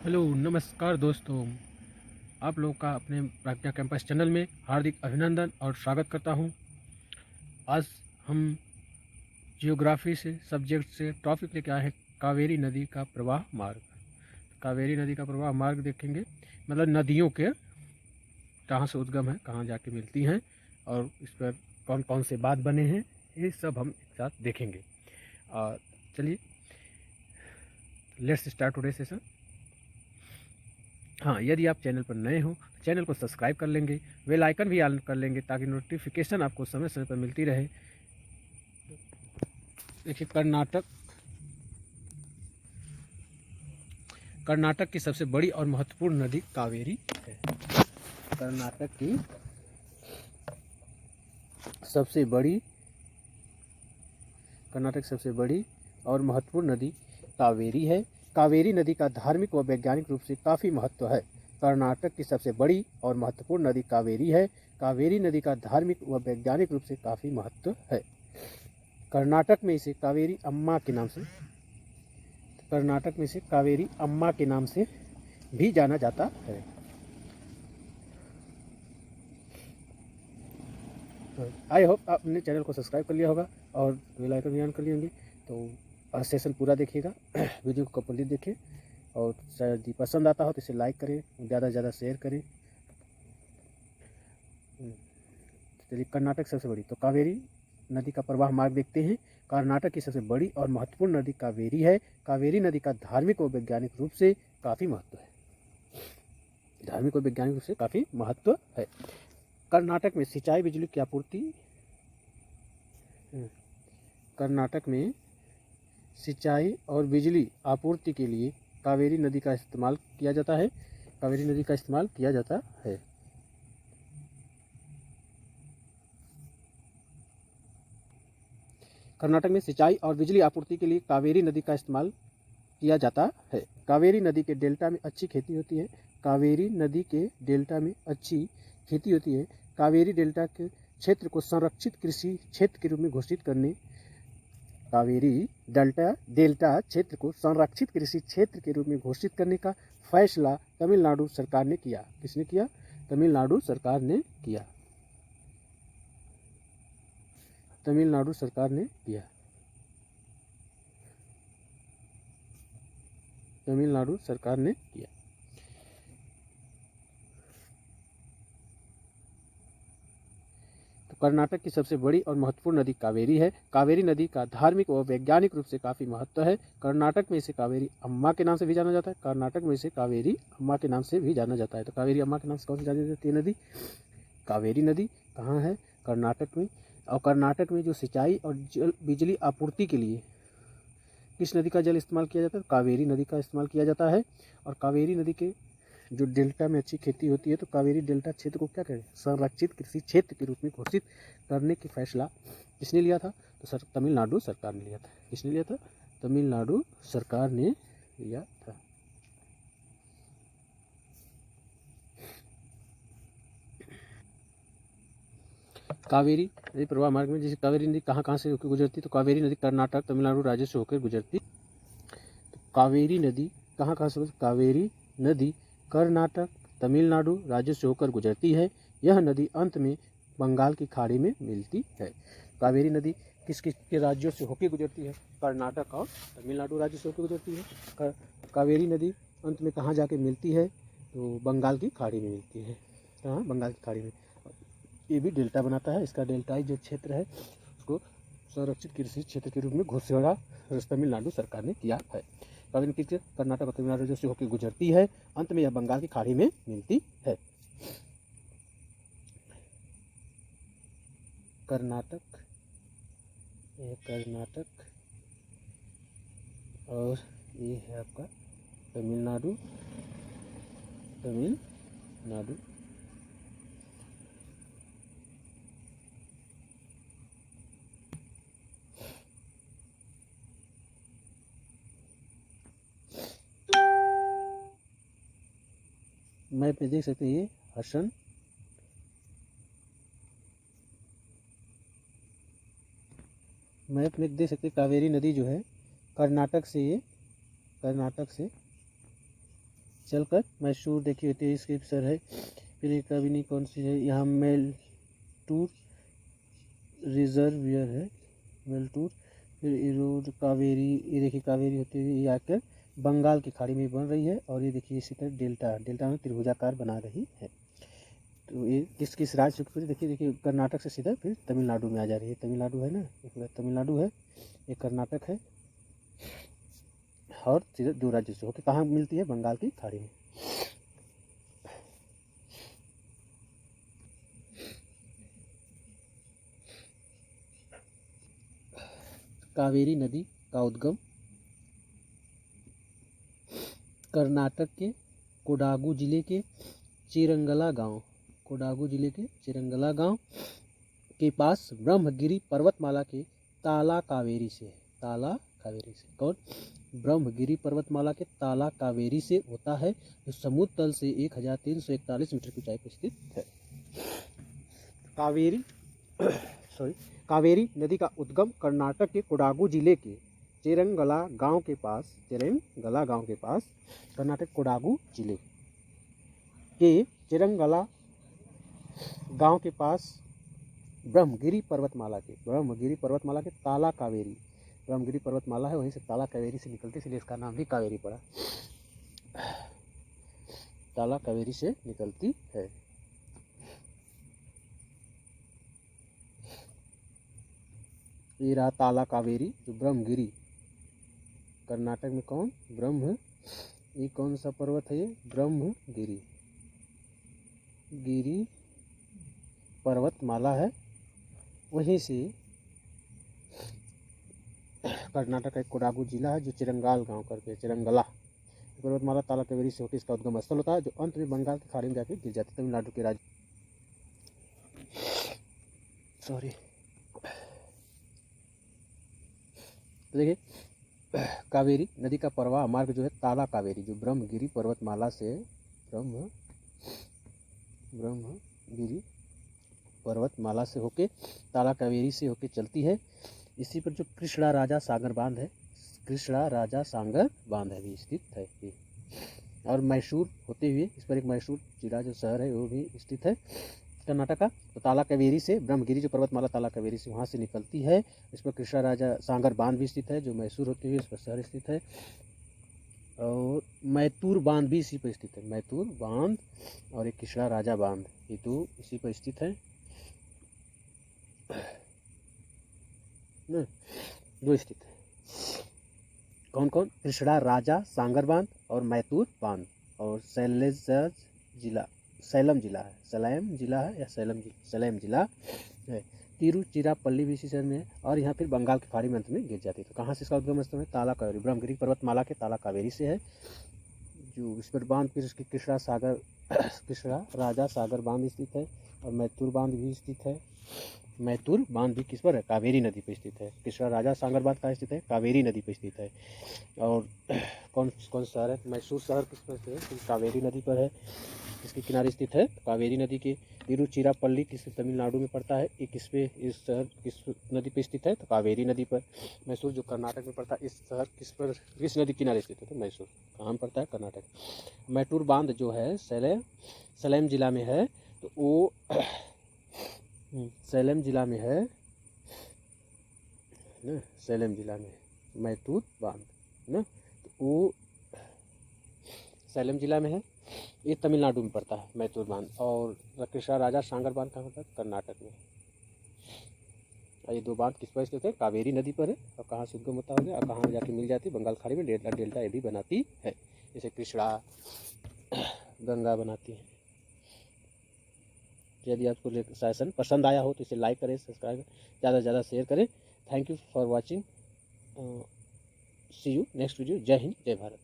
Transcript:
Hello नमस्कार दोस्तों। आप लोगों का अपने प्रज्ञा कैंपस चैनल में हार्दिक अभिनंदन और स्वागत करता हूं। आज हम जियोग्राफी से सब्जेक्ट से टॉपिक लेके आए हैं कावेरी नदी का प्रवाह मार्ग। कावेरी नदी का प्रवाह मार्ग देखेंगे, मतलब नदियों के कहाँ से उद्गम है, कहाँ जाके मिलती हैं और इस पर कौन कौन से बांध बने हैं, ये सब हम एक साथ देखेंगे। और चलिए लेट्स स्टार्ट टुडे सेशन। हाँ, यदि आप चैनल पर नए हो तो चैनल को सब्सक्राइब कर लेंगे, बेल आइकन भी ऑन कर लेंगे ताकि नोटिफिकेशन आपको समय समय पर मिलती रहे। देखिए, कर्नाटक की सबसे बड़ी और महत्वपूर्ण नदी कावेरी है। कर्नाटक की सबसे बड़ी और महत्वपूर्ण नदी कावेरी है। कावेरी नदी का धार्मिक व वैज्ञानिक रूप से काफ़ी महत्व है। कर्नाटक की सबसे बड़ी और महत्वपूर्ण नदी कावेरी है। कावेरी नदी का धार्मिक व वैज्ञानिक रूप से काफ़ी महत्व है। कर्नाटक में इसे कावेरी अम्मा के नाम से भी जाना जाता है। आई होप आपने चैनल को सब्सक्राइब कर लिया होगा और बेल आइकन भी ऑन कर लिए होंगे। तो सेशन पूरा देखिएगा, वीडियो को कंप्लीट देखें और यदि पसंद आता हो तो इसे लाइक करें, ज़्यादा से ज़्यादा शेयर करें। चलिए, कर्नाटक सबसे बड़ी तो कावेरी नदी का प्रवाह मार्ग देखते हैं। कर्नाटक की सबसे बड़ी और महत्वपूर्ण नदी कावेरी है। कावेरी नदी का धार्मिक और वैज्ञानिक रूप से काफ़ी महत्व है। कर्नाटक में सिंचाई बिजली की आपूर्ति कर्नाटक में सिंचाई और बिजली आपूर्ति के लिए कावेरी नदी का इस्तेमाल किया जाता है। कर्नाटक में सिंचाई और बिजली आपूर्ति के लिए कावेरी नदी का इस्तेमाल किया जाता है। कावेरी नदी के डेल्टा में अच्छी खेती होती है। कावेरी डेल्टा के क्षेत्र को संरक्षित कृषि क्षेत्र के रूप में घोषित करने का फैसला तमिलनाडु सरकार ने किया। किसने किया? तमिलनाडु सरकार ने किया। कर्नाटक की सबसे बड़ी और महत्वपूर्ण नदी कावेरी है। कावेरी नदी का धार्मिक व वैज्ञानिक रूप से काफ़ी महत्व है। कर्नाटक में इसे कावेरी अम्मा के नाम से भी जाना जाता है। तो कावेरी अम्मा के नाम से कौन सी जानी जाती है नदी? कावेरी नदी कहाँ है? कर्नाटक में। और कर्नाटक में जो सिंचाई और बिजली आपूर्ति के लिए किस नदी का जल इस्तेमाल किया जाता है? कावेरी नदी का इस्तेमाल किया जाता है। और कावेरी नदी के जो डेल्टा में अच्छी खेती होती है, तो कावेरी डेल्टा क्षेत्र को क्या करें? संरक्षित कृषि क्षेत्र के रूप में घोषित करने की फैसला किसने लिया था? तो तमिलनाडु सरकार ने लिया था। किसने लिया था? तमिलनाडु सरकार ने लिया था। कावेरी नदी प्रवाह मार्ग में जैसे कावेरी नदी कहाँ से होकर गुजरती? तो कावेरी नदी कर्नाटक, तमिलनाडु राज्य से होकर गुजरती। तो कावेरी नदी कहाँ से? कावेरी नदी कर्नाटक, तमिलनाडु राज्य से होकर गुजरती है। यह नदी अंत में बंगाल की खाड़ी में मिलती है। कावेरी नदी किस किस के राज्यों से होकर गुजरती है? कर्नाटक और तमिलनाडु राज्य से होकर गुजरती है। कावेरी नदी अंत में कहाँ जाके मिलती है? तो बंगाल की खाड़ी में मिलती है। कहाँ? बंगाल की खाड़ी में। ये भी डेल्टा बनाता है। इसका डेल्टाई जो क्षेत्र है उसको संरक्षित कृषि क्षेत्र के रूप में घोषणा तमिलनाडु सरकार ने किया है। कावेरी नदी कर्नाटक और तमिलनाडु से होकर गुजरती है। अंत में यह बंगाल की खाड़ी में मिलती है। कर्नाटक और ये है आपका तमिलनाडु। मैप में देख सकते हैं, ये हसन मैप में देख सकते हैं। कावेरी नदी जो है कर्नाटक से चलकर मैसूर देखी होती है, इसके सर है। फिर एक कविनी कौन सी है, यहाँ मेलटूर रिजर्वियर है, मेलटूर। फिर इरोड कावेरी, ये देखिए कावेरी होती हुई ये आकर बंगाल की खाड़ी में बन रही है, और ये देखिए इसी तरह डेल्टा, डेल्टा में त्रिभुजाकार बना रही है। तो ये किस किस राज्य की, देखिए देखिए कर्नाटक से सीधा फिर तमिलनाडु में आ जा रही है। तमिलनाडु है ना, तमिलनाडु है, ये कर्नाटक है, और सीधे दो राज्यों से होकर कहाँ मिलती है, बंगाल की खाड़ी में। कावेरी नदी का उद्गम कर्नाटक के कोडागु जिले के चिरंगला गांव, कोडागु जिले के चिरंगला गांव के पास ब्रह्मगिरी पर्वतमाला के ताला कावेरी से, ताला कावेरी से, कौन, ब्रह्मगिरी पर्वतमाला के ताला कावेरी से होता है, जो समुद्र तल से 1341 मीटर की ऊंचाई पर स्थित है। कावेरी कावेरी नदी का उद्गम कर्नाटक के कोडागु जिले के चिरंगला गांव के पास, चिरंगला गांव के पास, कर्नाटक कोडागु जिले के चिरंगला गांव के पास ब्रह्मगिरी पर्वतमाला के ताला कावेरी, ब्रह्मगिरी पर्वतमाला है, वहीं से ताला कावेरी से निकलती, इसलिए इसका नाम भी कावेरी पड़ा, ताला कावेरी से निकलती है। ये रहा ताला कावेरी, जो ब्रह्मगिरी, कर्नाटक में कौन, ये कौन सा पर्वत है, ये ब्रह्मगिरी, गिरी पर्वतमाला है, वहीं से कर्नाटक का एक कोडागु जिला है, जो चिरंगाल गांव करके, चिरंगला पर्वतमाला ताला कावेरी से होकर इसका उद्गम स्थल होता है, जो अंत में बंगाल की खाड़ी में जाकर गिर जाती है, तमिलनाडु के राज्य। तो देखिए कावेरी नदी का प्रवाह मार्ग जो है ताला कावेरी, जो ब्रह्मगिरी पर्वतमाला से, ब्रह्मगिरी पर्वतमाला से होके ताला कावेरी से होके चलती है। इसी पर जो कृष्णा राजा सागर बांध है, कृष्णा राजा सागर बांध है भी स्थित है ये। और मैसूर होते हुए इस पर एक मैसूर जिला जो शहर है वो भी स्थित है कर्नाटक का। तो ताला कावेरी से ब्रह्मगिरी जो पर्वतमाला ताला कावेरी से वहाँ से निकलती है, इस पर कृष्णा राजा सागर बांध भी स्थित है, जो मैसूर होते हुए इस पर शहर स्थित है। और मैतूर बांध भी इसी पर स्थित है, मैतूर बांध और एक कृष्णा राजा बांध, ये दो इसी पर स्थित है, दो स्थित है। कौन कौन, कृष्णा राजा सागर बांध और मैतूर बांध। और सैलम जिला है, या सलेम जिला है। तिरुचिरापल्ली भी इसी शहर में है, और यहाँ फिर बंगाल की खाड़ी में अंत में गिर जाती है। तो कहाँ से इसका उद्गम स्थल है, ताला कावेरी, ब्रह्मगिरी पर्वतमाला के ताला कावेरी से है, जो इस पर बांध फिर उसकी कृष्णा राजा सागर बांध स्थित है, और मैतूर बांध भी स्थित है। मैतूर बांध भी किस पर है, कावेरी नदी पर स्थित है। कृष्णा राजा सागर बांध कहाँ स्थित है, कावेरी नदी पर स्थित है। और कौन कौन शहर है, मैसूर शहर किस पर है, कावेरी नदी पर है, इसके किनारे स्थित है, कावेरी नदी के। तिरुचिरापल्ली किस तमिलनाडु में पड़ता है, ये किस पे, इस शहर किस नदी पर स्थित है, तो कावेरी नदी पर। मैसूर जो कर्नाटक में पड़ता है, इस शहर किस नदी किनारे स्थित है, तो मैसूर कहाँ पड़ता है, कर्नाटक। मैतूर बांध जो है सलेम जिला में है, तो वो सलेम जिला में है ना, सलेम जिला में मैतूर बांध ना, तो वो सलेम जिला में है, ये तमिलनाडु में पड़ता है मैतूर बांध। और कृष्णा राजा सागर बांध कहाँ पड़ता है, कर्नाटक में। और ये दो बांध किस पर स्थित है, कावेरी नदी पर है, और कहाँ से उद्गम होता है और कहाँ जाके मिल जाती है, बंगाल खाड़ी में डेल्टा ये भी बनाती है, जैसे कृष्णा गंगा बनाती है। यदि आपको सेशन पसंद आया हो तो इसे लाइक करें, सब्सक्राइब ज़्यादा से ज़्यादा शेयर करें। Thank you for watching, see you next video. जय हिंद, जय भारत।